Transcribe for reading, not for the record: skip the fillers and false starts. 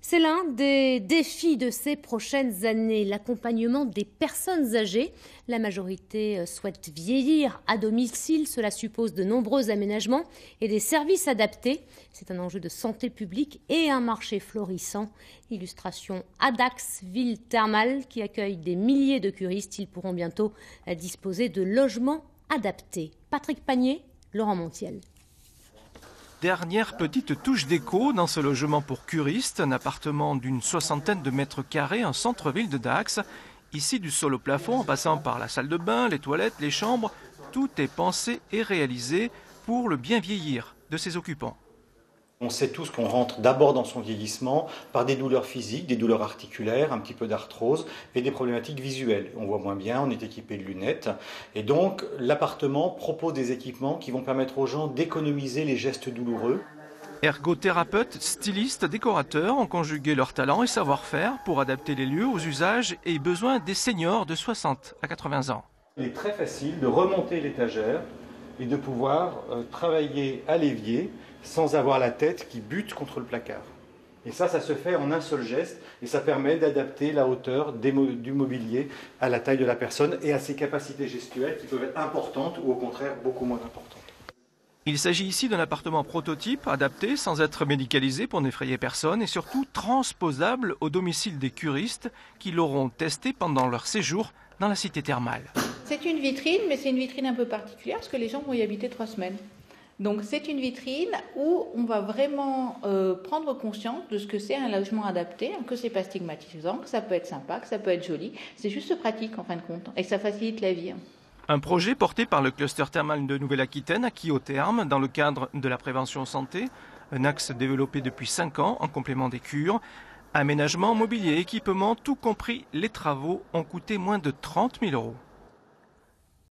C'est l'un des défis de ces prochaines années, l'accompagnement des personnes âgées. La majorité souhaite vieillir à domicile. Cela suppose de nombreux aménagements et des services adaptés. C'est un enjeu de santé publique et un marché florissant. Illustration à Dax, ville thermale qui accueille des milliers de curistes. Ils pourront bientôt disposer de logements adaptés. Patrick Panier, Laurent Montiel. Dernière petite touche d'écho dans ce logement pour curistes, un appartement d'une 60aine de mètres carrés en centre-ville de Dax. Ici, du sol au plafond, en passant par la salle de bain, les toilettes, les chambres, tout est pensé et réalisé pour le bien vieillir de ses occupants. On sait tous qu'on rentre d'abord dans son vieillissement par des douleurs physiques, des douleurs articulaires, un petit peu d'arthrose et des problématiques visuelles. On voit moins bien, on est équipé de lunettes. Et donc, l'appartement propose des équipements qui vont permettre aux gens d'économiser les gestes douloureux. Ergothérapeutes, stylistes, décorateurs ont conjugué leur talent et savoir-faire pour adapter les lieux aux usages et besoins des seniors de 60 à 80 ans. Il est très facile de remonter l'étagère et de pouvoir travailler à l'évier sans avoir la tête qui bute contre le placard. Et ça se fait en un seul geste et ça permet d'adapter la hauteur du mobilier à la taille de la personne et à ses capacités gestuelles qui peuvent être importantes ou au contraire beaucoup moins importantes. Il s'agit ici d'un appartement prototype adapté sans être médicalisé pour n'effrayer personne et surtout transposable au domicile des curistes qui l'auront testé pendant leur séjour dans la cité thermale. C'est une vitrine, mais c'est une vitrine un peu particulière parce que les gens vont y habiter 3 semaines. Donc c'est une vitrine où on va vraiment prendre conscience de ce que c'est un logement adapté, que c'est pas stigmatisant, que ça peut être sympa, que ça peut être joli. C'est juste pratique en fin de compte et que ça facilite la vie. Un projet porté par le cluster thermal de Nouvelle-Aquitaine, acquis au terme dans le cadre de la prévention santé, un axe développé depuis 5 ans en complément des cures. Aménagement, mobilier, équipement, tout compris, les travaux ont coûté moins de 30 000 €.